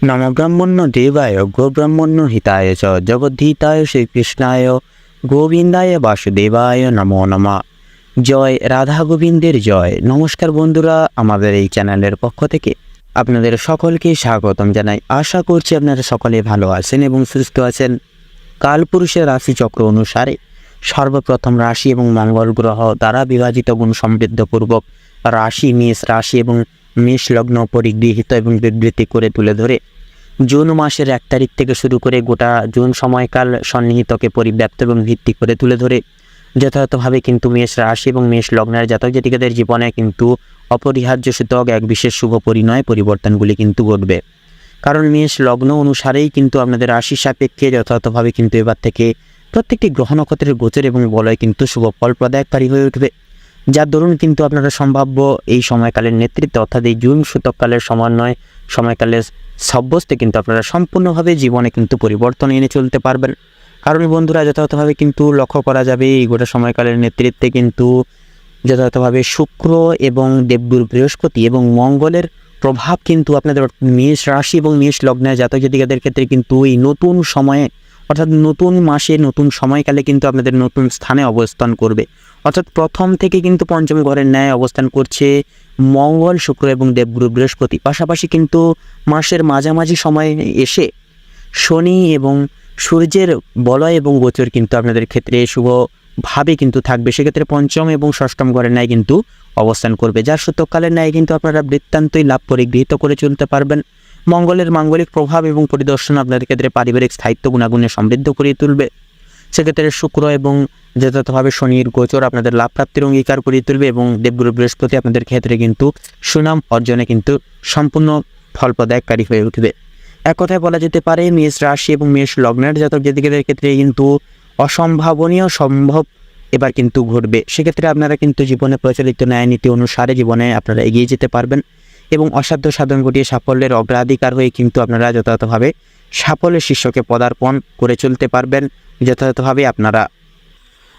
নমব্রাহ্মণ্য দেবায় গোব্রাহ্মণ্য হিতায় চ জগদ্ধিতায় শ্রীকৃষ্ণায় গোবিন্দায় বাসুদেবায় নমো নমঃ। জয় রাধা গোবিন্দের জয়। নমস্কার বন্ধুরা, আমাদের এই চ্যানেলের পক্ষ থেকে আপনাদের সকলকে স্বাগতম জানাই। আশা করছি আপনারা সকলে ভালো আছেন এবং সুস্থ আছেন। কালপুরুষের রাশিচক্র অনুসারে সর্বপ্রথম রাশি এবং মঙ্গল গ্রহ দ্বারা বিভাজিত গুণ সমৃদ্ধপূর্বক রাশি মেষ রাশি এবং মেষ লগ্ন পরিগৃহীত এবং বিবৃতি করে তুলে ধরে জুন মাসের 1 তারিখ থেকে শুরু করে গোটা জুন সময়কাল সন্নিহিতকে পরিব্যাপ্ত এবং ভিত্তি করে তুলে ধরে যথাযথভাবে কিন্তু মেষ রাশি এবং মেষ লগ্নের জাতক জাতিকাদের জীবনে কিন্তু অপরিহার্য সূচক এক বিশেষ শুভ পরিণয় পরিবর্তনগুলি কিন্তু ঘটবে। কারণ মেষ লগ্ন অনুসারেই কিন্তু আপনাদের রাশি সাপেক্ষে যথাযথভাবে কিন্তু এবার থেকে প্রত্যেকটি গ্রহ নক্ষত্রের গোচর এবং বলয় কিন্তু শুভ ফল প্রদায়কারী হয়ে উঠবে, যার দরুন কিন্তু আপনারা সম্ভাব্য এই সময়কালের নেতৃত্বে অর্থাৎ এই জুন সূতককালের সমন্বয় সময়কালের সাব্যস্তে কিন্তু আপনারা সম্পূর্ণভাবে জীবনে কিন্তু পরিবর্তন এনে চলতে পারবেন। কারণ বন্ধুরা যথাযথভাবে কিন্তু লক্ষ্য করা যাবে এই গোটা সময়কালের নেতৃত্বে কিন্তু যথাযথভাবে শুক্র এবং দেবগুরু বৃহস্পতি এবং মঙ্গলের প্রভাব কিন্তু আপনাদের মেষ রাশি এবং মেষ লগ্নের জাতক জাতিকাদের ক্ষেত্রে কিন্তু এই নতুন সময়ে অর্থাৎ নতুন মাসে নতুন সময়কালে কিন্তু আপনাদের নতুন স্থানে অবস্থান করবে। অর্থাৎ প্রথম থেকে কিন্তু পঞ্চম ঘরের ন্যায় অবস্থান করছে মঙ্গল, শুক্র এবং দেবগুরু বৃহস্পতি। পাশাপাশি কিন্তু মাসের মাঝামাঝি সময়ে এসে শনি এবং সূর্যের বলয় এবং গোচর কিন্তু আপনাদের ক্ষেত্রে শুভভাবে কিন্তু থাকবে। সেক্ষেত্রে পঞ্চম এবং ষষ্ঠম ঘরের ন্যায় কিন্তু অবস্থান করবে, যার সূতককালের ন্যায় কিন্তু আপনারা বৃত্তান্তই লাভ পরিগৃহীত করে চলতে পারবেন। মঙ্গলের মাঙ্গলিক প্রভাব এবং পরিদর্শন আপনাদের ক্ষেত্রে পারিবারিক স্থায়িত্ব গুণাগুণে সমৃদ্ধ করে তুলবে। সেক্ষেত্রে শুক্র এবং যথাযথভাবে শনির গোচর আপনাদের লাভ প্রাপ্তির অঙ্গীকার করে তুলবে এবং দেবগুরু বৃহস্পতি আপনাদের ক্ষেত্রে কিন্তু সুনাম অর্জনে কিন্তু সম্পূর্ণ ফলপ্রদায়কারী হয়ে উঠবে। এক কথায় বলা যেতে পারে মেষ রাশি এবং মেষ লগ্নের জাতক জাতিকাদের ক্ষেত্রে কিন্তু অসম্ভাবনীয় সম্ভব এবার কিন্তু ঘটবে। সেক্ষেত্রে আপনারা কিন্তু জীবনে প্রচলিত ন্যায় নীতি অনুসারে জীবনে আপনারা এগিয়ে যেতে পারবেন এবং অসাধ্য সাধন ঘটিয়ে সাফল্যের অগ্রাধিকার হয়ে কিন্তু আপনারা যথাযথভাবে সাফল্যের শীর্ষকে পদার্পণ করে চলতে পারবেন যথাযথভাবে আপনারা।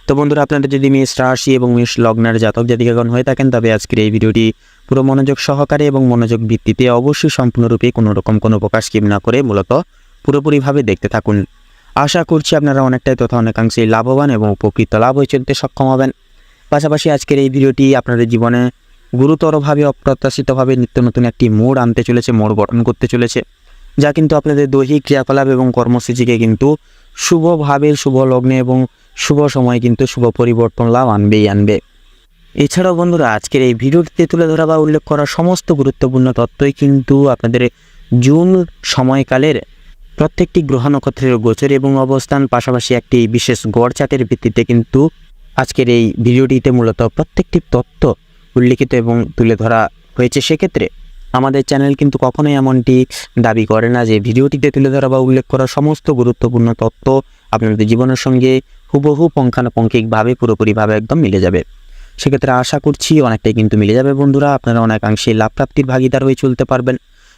তো বন্ধুরা, আপনারা যদি মেষ রাশি এবং মেষ লগ্নের জাতক জাতিকাগণ হয়ে থাকেন তবে আজকের এই ভিডিওটি পুরো মনোযোগ সহকারে এবং মনোযোগ ভিত্তিতে অবশ্যই সম্পূর্ণরূপে কোনো রকম কোনো প্রকার স্কিপ না করে মূলত পুরোপুরিভাবে দেখতে থাকুন। আশা করছি আপনারা অনেকটাই তথা অনেকাংশেই লাভবান এবং উপকৃত লাভ হয়ে চলতে সক্ষম হবেন। পাশাপাশি আজকের এই ভিডিওটি আপনাদের জীবনে গুরুতরভাবে অপ্রত্যাশিতভাবে নিত্য নতুন একটি মোড় আনতে চলেছে, মোড় গঠন করতে চলেছে, যা কিন্তু আপনাদের দৈহিক ক্রিয়াকলাপ এবং কর্মসূচিকে কিন্তু শুভভাবে শুভ লগ্নে এবং শুভ সময় কিন্তু শুভ পরিবর্তন লাভ আনবে। এছাড়াও বন্ধুরা, আজকের এই ভিডিওটিতে তুলে ধরা বা উল্লেখ করা সমস্ত গুরুত্বপূর্ণ তথ্যই কিন্তু আপনাদের জুন সময়কালের প্রত্যেকটি গ্রহ নক্ষত্রের গোচর এবং অবস্থান পাশাপাশি একটি বিশেষ গড় চার্টের ভিত্তিতে কিন্তু আজকের এই ভিডিওটিতে মূলত প্রত্যেকটি তথ্য উল্লিখিত এবং তুলে ধরা হয়েছে। সেক্ষেত্রে আমাদের চ্যানেল কিন্তু কখনোই এমনটি দাবি করে না যে ভিডিওটিতে তুলে ধরা বা উল্লেখ করা সমস্ত গুরুত্বপূর্ণ তথ্য আপনাদের জীবনের সঙ্গে হুবহু পুঙ্খানুপুঙ্খিকভাবে পুরোপুরিভাবে একদম মিলে যাবে। সেক্ষেত্রে আশা করছি অনেকটাই কিন্তু মিলে যাবে বন্ধুরা, আপনারা অনেকাংশে লাভ প্রাপ্তির ভাগিদার হয়ে চলতে পারবেন।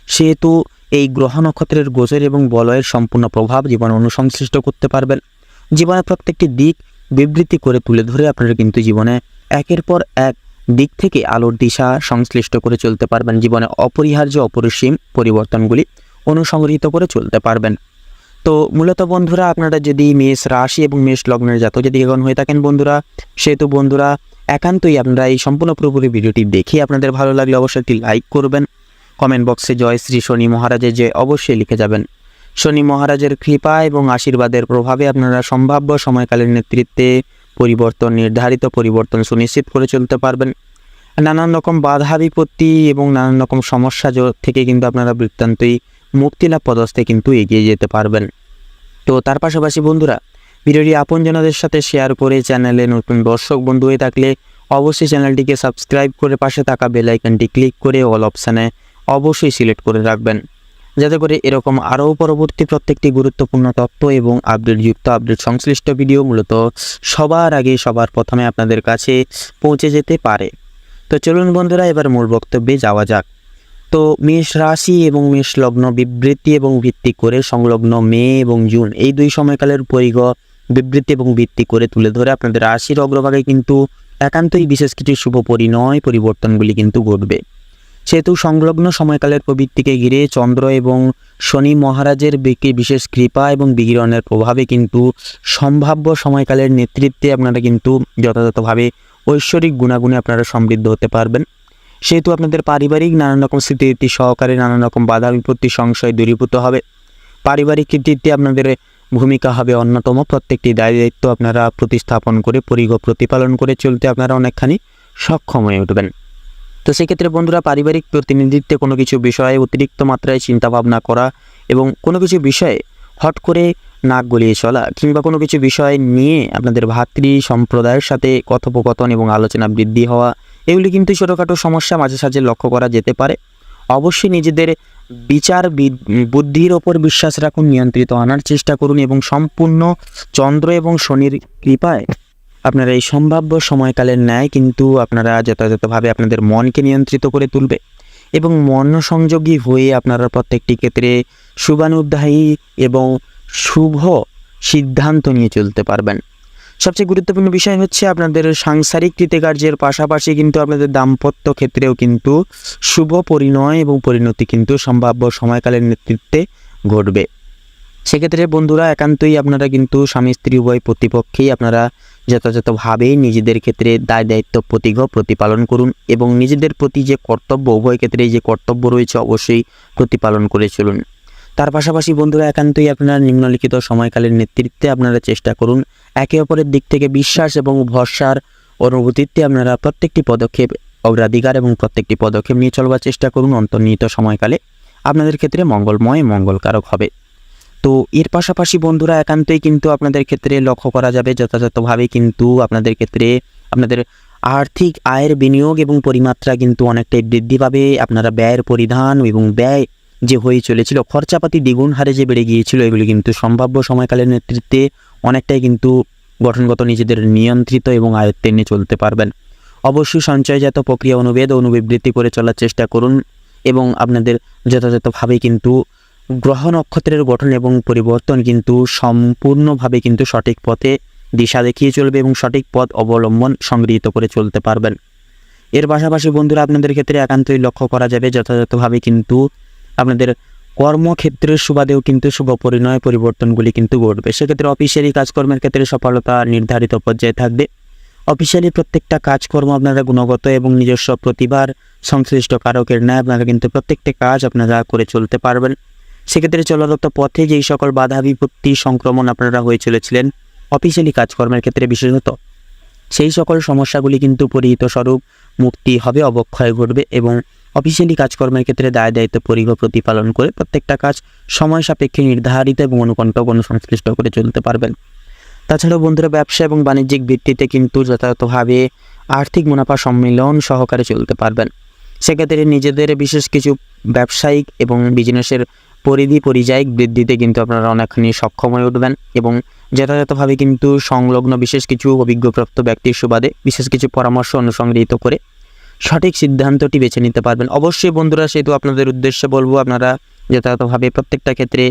সেহেতু এই গ্রহ নক্ষত্রের গোচর এবং বলয়ের সম্পূর্ণ প্রভাব জীবনে অনুসংশ্লিষ্ট করতে পারবেন। জীবনের প্রত্যেকটি দিক বিবৃতি করে তুলে ধরে আপনারা কিন্তু জীবনে একের পর এক দিক থেকে আলোর দিশা সংশ্লিষ্ট করে চলতে পারবেন। জীবনে অপরিহার্য অপরিসীম পরিবর্তনগুলি অনুসংগৃহীত করে চলতে পারবেন। তো মূলত বন্ধুরা, আপনারা যদি মেষ রাশি এবং মেষ লগ্নের জাতক জাতিকাগণ হয়ে থাকেন বন্ধুরা, সেহেতু বন্ধুরা একান্তই আপনারা এই সম্পূর্ণ পুরোপুরি ভিডিওটি দেখে আপনাদের ভালো লাগলে অবশ্যই একটি লাইক করবেন। কমেন্ট বক্সে জয় শ্রী শনি মহারাজের জয় অবশ্যই লিখে যাবেন। শনি মহারাজের কৃপা এবং আশীর্বাদের প্রভাবে আপনারা সম্ভাব্য সময়কালের নেতৃত্বে পরিবর্তন নির্ধারিত পরিবর্তন সুনিশ্চিত করে চলতে পারবেন। নানান রকম বাধা বিপত্তি এবং নানান রকম সমস্যা থেকে কিন্তু আপনারা বৃত্তান্তই মুক্তিলাভ পদস্থে কিন্তু এগিয়ে যেতে পারবেন। তো তার পাশাপাশি বন্ধুরা, ভিডিওটি আপনজনদের সাথে শেয়ার করে চ্যানেলে নতুন দর্শক বন্ধু হয়ে থাকলে অবশ্যই চ্যানেলটিকে সাবস্ক্রাইব করে পাশে থাকা বেল আইকনটি ক্লিক করে অল অপশানে অবশ্যই সিলেক্ট করে রাখবেন, যাতে করে এরকম আরও পরবর্তী প্রত্যেকটি গুরুত্বপূর্ণ তথ্য এবং আপডেট সংশ্লিষ্ট ভিডিও মূলত সবার আগে সবার প্রথমে আপনাদের কাছে পৌঁছে যেতে পারে। তো চলুন বন্ধুরা, এবার মূল বক্তব্যে যাওয়া যাক। তো মেষ রাশি এবং মেষ লগ্ন বিবৃতি এবং ভিত্তি করে সংলগ্ন মে এবং জুন এই দুই সময়কালের বিবৃতি এবং ভিত্তি করে তুলে ধরে আপনাদের রাশির অগ্রভাগে কিন্তু একান্তই বিশেষ কিছু শুভ পরিণয় পরিবর্তনগুলি কিন্তু ঘটবে। সেহেতু সংলগ্ন সময়কালের প্রবৃত্তিকে ঘিরে চন্দ্র এবং শনি মহারাজের বিশেষ কৃপা এবং বিকিরণের প্রভাবে কিন্তু সম্ভাব্য সময়কালের নেতৃত্বে আপনারা কিন্তু যথাযথভাবে ঐশ্বরিক গুণাগুণে আপনারা সমৃদ্ধ হতে পারবেন। সেহেতু আপনাদের পারিবারিক নানান রকম স্মৃতি সহকারে নানান রকম বাধা বিপত্তি সংশয় দূরীভূত হবে। পারিবারিক কৃতিত্বে আপনাদের ভূমিকা হবে অন্যতম। প্রত্যেকটি দায়িত্ব আপনারা প্রতিস্থাপন করে প্রতিপালন করে চলতে আপনারা অনেকখানি সক্ষম হয়ে উঠবেন। তো সেক্ষেত্রে বন্ধুরা, পারিবারিক প্রতিনিধিত্বে কোনো কিছু বিষয়ে অতিরিক্ত মাত্রায় চিন্তাভাবনা করা এবং কোনো কিছু বিষয়ে হট করে নাক গলিয়ে চলা কিংবা কোনো কিছু বিষয় নিয়ে আপনাদের ভাতৃ সম্প্রদায়ের সাথে কথোপকথন এবং আলোচনা বৃদ্ধি হওয়া, এগুলি কিন্তু ছোটোখাটো সমস্যা মাঝে সাঝে লক্ষ্য করা যেতে পারে। অবশ্যই নিজেদের বিচার বুদ্ধির ওপর বিশ্বাস রাখুন, নিয়ন্ত্রিত আনার চেষ্টা করুন এবং সম্পূর্ণ চন্দ্র এবং শনির কৃপায় আপনারা এই সম্ভাব্য সময়কালের ন্যায় কিন্তু আপনারা যথাযথভাবে আপনাদের মনকে নিয়ন্ত্রিত করে তুলবে এবং মন সংযোগী হয়ে আপনারা প্রত্যেকটি ক্ষেত্রে শুভানুধ্যায়ী এবং শুভ সিদ্ধান্ত নিয়ে চলতে পারবেন। সবচেয়ে গুরুত্বপূর্ণ বিষয় হচ্ছে আপনাদের সাংসারিক কৃতকার্যের পাশাপাশি কিন্তু আপনাদের দাম্পত্য ক্ষেত্রেও কিন্তু শুভ পরিণয় এবং পরিণতি কিন্তু সম্ভাব্য সময়কালের নেতৃত্বে ঘটবে। সেক্ষেত্রে বন্ধুরা, একান্তই আপনারা কিন্তু স্বামী স্ত্রী উভয় প্রতিপক্ষেই আপনারা যথাযথভাবে নিজেদের ক্ষেত্রে দায়িত্ব প্রতিপালন করুন এবং নিজেদের প্রতি যে কর্তব্য, উভয় ক্ষেত্রে যে কর্তব্য রয়েছে অবশ্যই প্রতিপালন করে চলুন। তার পাশাপাশি বন্ধুরা, একান্তই আপনারা নিম্নলিখিত সময়কালের নেতৃত্বে আপনারা চেষ্টা করুন একে অপরের দিক থেকে বিশ্বাস এবং ভরসার অনুভূতিতে আপনারা প্রত্যেকটি পদক্ষেপ অগ্রাধিকার এবং প্রত্যেকটি পদক্ষেপ নিয়ে চলবার চেষ্টা করুন। অন্তর্নিহিত সময়কালে আপনাদের ক্ষেত্রে মঙ্গলকারক হবে। তো এর পাশাপাশি বন্ধুরা, একান্তই কিন্তু আপনাদের ক্ষেত্রে লক্ষ্য করা যাবে যথাযথভাবে কিন্তু আপনাদের ক্ষেত্রে আপনাদের আর্থিক আয়ের বিনিয়োগ এবং পরিমাত্রা কিন্তু অনেকটাই বৃদ্ধি পাবে। আপনারা ব্যয়ের পরিধান এবং ব্যয় যে হয়ে চলেছিল, খরচাপাতি দ্বিগুণ হারে যে বেড়ে গিয়েছিল, এগুলি কিন্তু সম্ভাব্য সময়কালের নেতৃত্বে অনেকটাই কিন্তু গঠনগত নিজেদের নিয়ন্ত্রিত এবং আয়ত্তে নিয়ে চলতে পারবেন। অবশ্যই সঞ্চয়জাত প্রক্রিয়া অনুবিবৃত্তি করে চলার চেষ্টা করুন এবং আপনাদের যথাযথভাবে কিন্তু গ্রহ নক্ষত্রের গঠন এবং পরিবর্তন কিন্তু সম্পূর্ণভাবে কিন্তু সঠিক পথে দিশা দেখিয়ে চলবে এবং সঠিক পথ অবলম্বন সংগৃহীত করে চলতে পারবেন। এর পাশাপাশি বন্ধুরা, আপনাদের ক্ষেত্রে একান্তই লক্ষ্য করা যাবে যথাযথভাবে কিন্তু আপনাদের কর্মক্ষেত্রের সুবাদেও কিন্তু শুভ পরিণয় পরিবর্তনগুলি কিন্তু ঘটবে। সেক্ষেত্রে অফিসিয়ালি কাজকর্মের ক্ষেত্রে সফলতা নির্ধারিত পর্যায়ে থাকবে। অফিসিয়ালি প্রত্যেকটা কাজকর্ম আপনারা গুণগত এবং নিজস্ব প্রতিভার সংশ্লিষ্ট কারকের ন্যায় আপনারা কিন্তু প্রত্যেকটা কাজ আপনারা করে চলতে পারবেন। সেক্ষেত্রে চলারত পথে যেই সকল বাধা বিপত্তি সংক্রমণ আপনারা হয়ে চলেছিলেন অফিসিয়ালি কাজকর্মের ক্ষেত্রে বিশেষত, সেই সকল সমস্যাগুলি কিন্তু পরিহিত স্বরূপ মুক্তি হবে, অবক্ষয় ঘটবে এবং অফিসিয়ালি কাজকর্মের ক্ষেত্রে দায়িত্ব প্রতিপালন করে প্রত্যেকটা কাজ সময় সাপেক্ষে নির্ধারিত এবং অনুকণ্ঠক সংশ্লিষ্ট করে চলতে পারবেন। তাছাড়াও বন্ধুরা, ব্যবসা এবং বাণিজ্যিক ভিত্তিতে কিন্তু যথাযথভাবে আর্থিক মুনাফা সম্মিলন সহকারে চলতে পারবেন। সেক্ষেত্রে নিজেদের বিশেষ কিছু ব্যবসায়িক এবং বিজনেসের পরিযায়িক বৃদ্ধিতে কিন্তু আপনারা অনেকখানি সক্ষম হয়ে উঠবেন এবং যথাযথভাবে কিন্তু সংলগ্ন বিশেষ কিছু অভিজ্ঞপ্রাপ্ত ব্যক্তির সুবাদে বিশেষ কিছু পরামর্শ অনুসংগৃহীত করে সঠিক সিদ্ধান্তটি বেছে নিতে পারবেন। অবশ্যই বন্ধুরা, সেহেতু আপনাদের উদ্দেশ্যে বলবো আপনারা যথাযথভাবে প্রত্যেকটা ক্ষেত্রে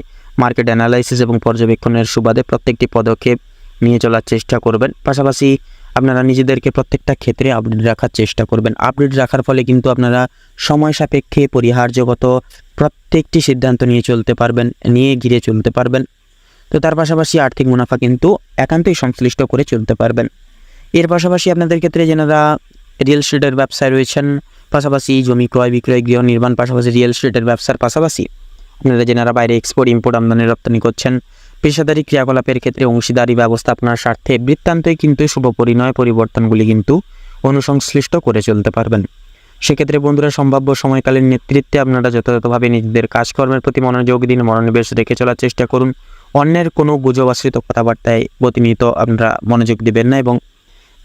মার্কেট অ্যানালাইসিস এবং পর্যবেক্ষণের সুবাদে প্রত্যেকটি পদক্ষেপ নিয়ে চলার চেষ্টা করবেন। পাশাপাশি আপনারা নিজেদেরকে প্রত্যেকটা ক্ষেত্রে আপডেট রাখার চেষ্টা করবেন। আপডেট রাখার ফলে কিন্তু আপনারা সময় সাপেক্ষে পরিহার্যগত প্রত্যেকটি সিদ্ধান্ত নিয়ে ঘিরে চলতে পারবেন। তো তার পাশাপাশি আর্থিক মুনাফা কিন্তু একান্তই সংশ্লিষ্ট করে চলতে পারবেন। এর পাশাপাশি আপনাদের ক্ষেত্রে যারা রিয়েল এস্টেটের ব্যবসায় রয়েছেন, পাশাপাশি জমি ক্রয় বিক্রয় গৃহ নির্মাণ, পাশাপাশি রিয়েল এস্টেটের ব্যবসার পাশাপাশি আপনারা যারা বাইরে এক্সপোর্ট ইম্পোর্ট আমদানি রপ্তানি করছেন, পেশাদারি ক্রিয়াকলাপের ক্ষেত্রে অংশীদারি ব্যবস্থাপনার স্বার্থে বৃত্তান্তই কিন্তু শুভ পরিণয় পরিবর্তনগুলি কিন্তু অনুসংশ্লিষ্ট করে চলতে পারবেন। সেক্ষেত্রে বন্ধুরা, সম্ভাব্য সময়কালীন নেতৃত্বে আপনারা যথাযথভাবে নিজেদের কাজকর্মের প্রতি মনোযোগ দিন, মনোনিবেশ রেখে চলার চেষ্টা করুন। অন্যের কোনো গুজব আশ্রিত কথাবার্তায় প্রতিনিয়ত আপনারা মনোযোগ দেবেন না এবং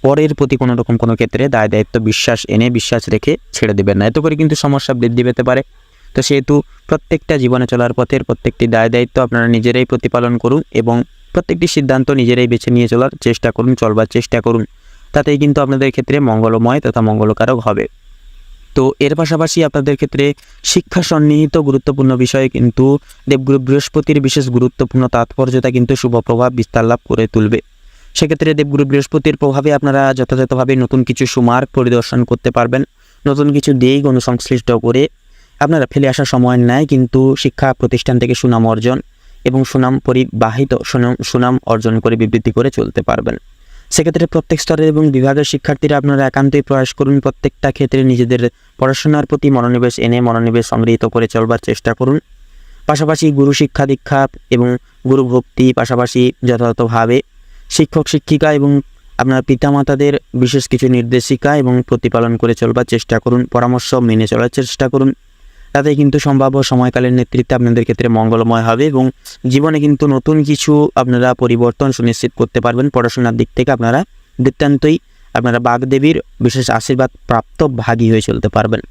পরের প্রতি কোনো রকম কোনো ক্ষেত্রে দায়িত্ব বিশ্বাস রেখে ছেড়ে দেবেন না। এতে করে কিন্তু সমস্যা বৃদ্ধি পেতে পারে। তো সেহেতু প্রত্যেকটা জীবনে চলার পথের প্রত্যেকটি দায়িত্ব আপনারা নিজেরাই প্রতিপালন করুন এবং প্রত্যেকটি সিদ্ধান্ত নিজেরাই বেছে নিয়ে চলার চেষ্টা করুন। তাতেই কিন্তু আপনাদের ক্ষেত্রে মঙ্গলময় তথা মঙ্গলকারক হবে। তো এর পাশাপাশি আপনাদের ক্ষেত্রে শিক্ষা সন্নিহিত গুরুত্বপূর্ণ বিষয়ে কিন্তু দেবগুরু বৃহস্পতির বিশেষ গুরুত্বপূর্ণ তাৎপর্যতা কিন্তু শুভ প্রভাব বিস্তার লাভ করে তুলবে। সেক্ষেত্রে দেবগুরু বৃহস্পতির প্রভাবে আপনারা যথাযথভাবে নতুন কিছু সুমার্গ পরিদর্শন করতে পারবেন, নতুন কিছু দিক অনুসংশ্লিষ্ট করে আপনারা ফেলে আসার সময় নেয় কিন্তু শিক্ষা প্রতিষ্ঠান থেকে সুনাম অর্জন এবং সুনাম অর্জন করে বিবৃতি করে চলতে পারবেন। সেক্ষেত্রে প্রত্যেক স্তরের এবং বিভাগের শিক্ষার্থীরা আপনারা একান্তই প্রয়াস করুন প্রত্যেকটা ক্ষেত্রে নিজেদের পড়াশোনার প্রতি মনোনিবেশ সংগৃহীত করে চলবার চেষ্টা করুন। পাশাপাশি গুরু শিক্ষা দীক্ষা এবং গুরু ভক্তি, পাশাপাশি যথাযথভাবে শিক্ষক শিক্ষিকা এবং আপনার পিতামাতাদের বিশেষ কিছু নির্দেশিকা এবং প্রতিপালন করে চলবার চেষ্টা করুন। পরামর্শ মেনে চলার চেষ্টা করুন, তাতে কিন্তু সম্ভাব্য সময়কালের নেতৃত্বে আপনাদের ক্ষেত্রে মঙ্গলময় হবে এবং জীবনে কিন্তু নতুন কিছু আপনারা পরিবর্তন সুনিশ্চিত করতে পারবেন। পড়াশোনার দিক থেকে আপনারা নিতান্তই আপনারা বাগদেবীর বিশেষ আশীর্বাদ প্রাপ্ত ভাগী হয়ে চলতে পারবেন।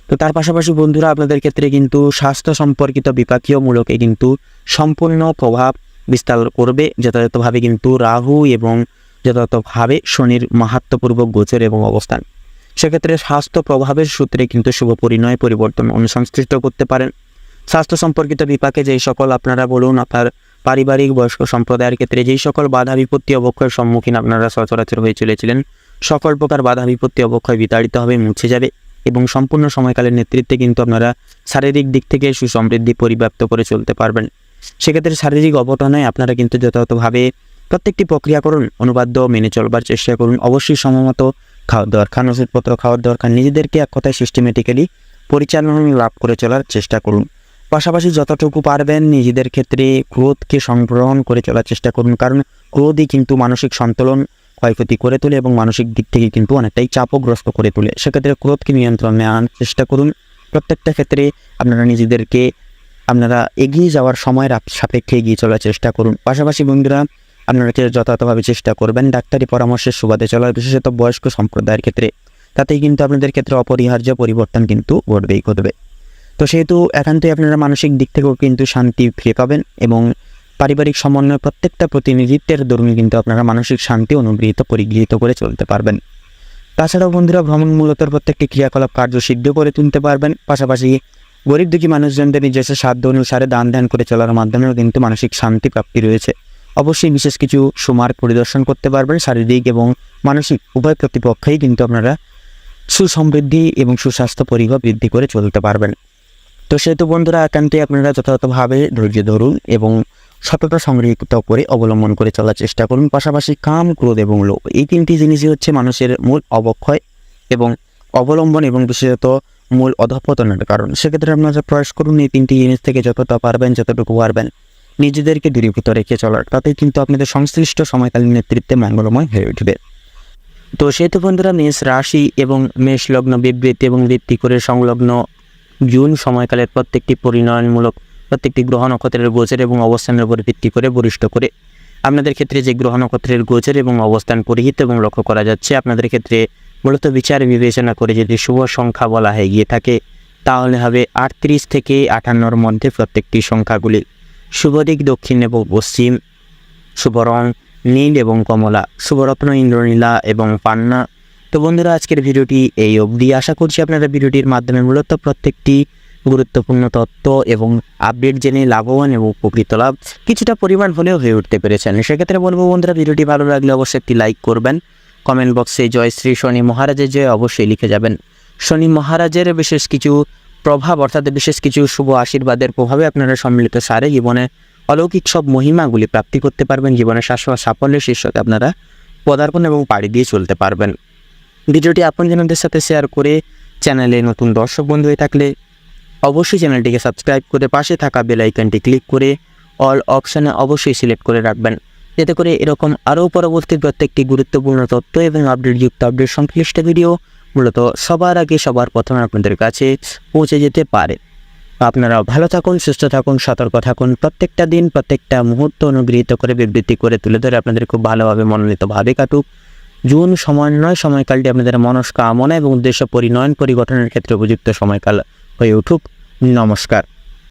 তো তার পাশাপাশি বন্ধুরা আপনাদের ক্ষেত্রে কিন্তু স্বাস্থ্য সম্পর্কিত বিপাকীয় মূলকে কিন্তু সম্পূর্ণ প্রভাব বিস্তার করবে যথাযথভাবে কিন্তু রাহু এবং যথাযথভাবে শনির মাহাত্ম্যপূর্বক গোচর এবং অবস্থান। সেক্ষেত্রে স্বাস্থ্য প্রভাবের সূত্রে কিন্তু শুভ পরিণয় পরিবর্তন অনুসংশ্লিষ্ট করতে পারেন। স্বাস্থ্য সম্পর্কিত বিপাকে যেই সকল আপনারা বলুন আপনার পারিবারিক বয়স্ক সম্প্রদায়ের ক্ষেত্রে যেই সকল বাধা বিপত্তি অবক্ষয়ের সম্মুখীন আপনারা সচরাচর হয়ে চলেছিলেন, সকল প্রকার বাধা বিপত্তি অবক্ষয় বিতাড়িত হবে, মুছে যাবে এবং সম্পূর্ণ সময়কালের নেতৃত্বে কিন্তু আপনারা শারীরিক দিক থেকে সুসমৃদ্ধি পরিব্যাপ্ত করে চলতে পারবেন। সেক্ষেত্রে শারীরিক অবটনায় আপনারা কিন্তু যথাযথভাবে প্রত্যেকটি প্রক্রিয়াকরণ অনুবাদ্য মেনে চলবার চেষ্টা করুন। অবশ্যই সময়মতো খাওয়ার দরকার, ওষুধপত্র খাওয়ার দরকার, নিজেদেরকে এক কথায় সিস্টেমেটিক্যালি পরিচালনা লাভ করে চলার চেষ্টা করুন। পাশাপাশি যতটুকু পারবেন নিজেদের ক্ষেত্রে ক্রোধকে সংগ্রহণ করে চলার চেষ্টা করুন, কারণ ক্রোধই কিন্তু মানসিক সন্তুলন ক্ষয়ক্ষতি করে তোলে এবং মানসিক দিক থেকে কিন্তু অনেকটাই চাপগ্রস্ত করে তোলে। সেক্ষেত্রে ক্রোধকে নিয়ন্ত্রণে আনার চেষ্টা করুন। প্রত্যেকটা ক্ষেত্রে আপনারা নিজেদেরকে এগিয়ে যাওয়ার সময়ের সাপেক্ষে এগিয়ে চলার চেষ্টা করুন। পাশাপাশি বন্ধুরা আপনারা যথাযথভাবে চেষ্টা করবেন ডাক্তারি পরামর্শের সুবাদে চলার, বিশেষত বয়স্ক সম্প্রদায়ের ক্ষেত্রে, তাতেই কিন্তু আপনাদের ক্ষেত্রে অপরিহার্য পরিবর্তন কিন্তু ঘটবে। তো সেহেতু একান্তই আপনারা মানসিক দিক থেকেও কিন্তু শান্তি ফিরে পাবেন এবং পারিবারিক সমন্বয় প্রত্যেকটা প্রতিনিধিত্বের দরুন কিন্তু আপনারা মানসিক শান্তি পরিগৃহীত করে চলতে পারবেন। তাছাড়াও বন্ধুরা ভ্রমণমূলত প্রত্যেকটি ক্রিয়াকলাপ কার্যসিদ্ধ করে তুলতে পারবেন। পাশাপাশি গরিব দুঃখী মানুষজনদের নিজস্ব সাধ্য অনুসারে দান ধ্যান করে চলার মাধ্যমেও কিন্তু মানসিক শান্তি প্রাপ্তি রয়েছে। অবশ্যই বিশেষ কিছু সুমার্গ পরিদর্শন করতে পারবেন। শারীরিক এবং মানসিক উভয় প্রতিপক্ষেই কিন্তু আপনারা সুসমৃদ্ধি এবং সুস্বাস্থ্য পরিভাব বৃদ্ধি করে চলতে পারবেন। তো সেহেতু বন্ধুরা একান্তই আপনারা যথাযথভাবে ধৈর্য ধরুন এবং সততা সংগৃহীত করে অবলম্বন করে চলার চেষ্টা করুন। পাশাপাশি কাম, ক্রোধ এবং লোভ, এই তিনটি জিনিসই হচ্ছে মানুষের মূল অবক্ষয় এবং অবলম্বন এবং বিশেষত মূল অধঃপতনের কারণ। সেক্ষেত্রে আপনারা প্রয়াস করুন এই তিনটি জিনিস থেকে যতটুকু পারবেন নিজেদেরকে দূরীভূত রেখে চলার, তাতেই কিন্তু আপনাদের সংশ্লিষ্ট সময়কালীন নেতৃত্বে মঙ্গলময় হয়ে উঠবে। তো সেহেতু বন্ধুরা মেষ রাশি এবং মেষ লগ্ন বিবৃতি এবং ভিত্তি করে সংলগ্ন জুন সময়কালের প্রত্যেকটি পরিণয়নমূলক প্রত্যেকটি গ্রহ নক্ষত্রের গোচর এবং অবস্থানের উপর ভিত্তি করে বরিষ্ঠ করে আপনাদের ক্ষেত্রে যে গ্রহ নক্ষত্রের গোচর এবং অবস্থান পরিহিত এবং লক্ষ্য করা যাচ্ছে, আপনাদের ক্ষেত্রে মূলত বিচার বিবেচনা করে যদি শুভ সংখ্যা বলা হয়ে গিয়ে থাকে তাহলে হবে 38 থেকে 58-র মধ্যে প্রত্যেকটি সংখ্যাগুলি। শুভ দিক দক্ষিণ এবং পশ্চিম, শুভ রং নীল এবং কমলা, শুভরত্ন ইন্দ্রনীলা এবং পান্না। তো বন্ধুরা আজকের ভিডিওটি এই অবধি। আশা করছি আপনারা ভিডিওটির মাধ্যমে মূলত প্রত্যেকটি গুরুত্বপূর্ণ তথ্য এবং আপডেট জেনে লাভবান এবং উপকৃত লাভ কিছুটা পরিমাণ হলেও হয়ে উঠতে পেরেছেন। সেক্ষেত্রে বলবো বন্ধুরা ভিডিওটি ভালো লাগলে অবশ্যই একটি লাইক করবেন, কমেন্ট বক্সে জয় শ্রী শনি মহারাজের জয় অবশ্যই লিখে যাবেন। শনি মহারাজের বিশেষ কিছু প্রভাব অর্থাৎ বিশেষ কিছু শুভ আশীর্বাদের প্রভাবে আপনারা সম্মিলিত সারে জীবনে অলৌকিক সব মহিমাগুলি প্রাপ্তি করতে পারবেন। জীবনের শাশ্বত সাফল্যের শীর্ষকে আপনারা পদার্পণ এবং পাড়ি দিয়ে চলতে পারবেন। ভিডিওটি আপনজনদের সাথে শেয়ার করে চ্যানেলে নতুন দর্শক বন্ধু হয়ে থাকলে অবশ্যই চ্যানেলটিকে সাবস্ক্রাইব করে পাশে থাকা বেল আইকনটি ক্লিক করে অল অপশানে অবশ্যই সিলেক্ট করে রাখবেন, যাতে করে এরকম আরও পরবর্তী প্রত্যেকটি গুরুত্বপূর্ণ তথ্য এবং আপডেট সংশ্লিষ্ট ভিডিও মূলত সবার আগে সবার প্রথমে আপনাদের কাছে পৌঁছে যেতে পারে। আপনারা ভালো থাকুন, সুস্থ থাকুন, সতর্ক থাকুন। প্রত্যেকটা দিন প্রত্যেকটা মুহূর্ত অনুগৃহীত করে বিবৃতি করে তুলে ধরে আপনাদের খুব ভালোভাবে মনোনীতভাবে কাটুক। জুন সময়কালটি আপনাদের মনস্কামনা এবং উদ্দেশ্য পরিণয়ন পরিগঠনের ক্ষেত্রে উপযুক্ত সময়কাল হয়ে উঠুক। নমস্কার।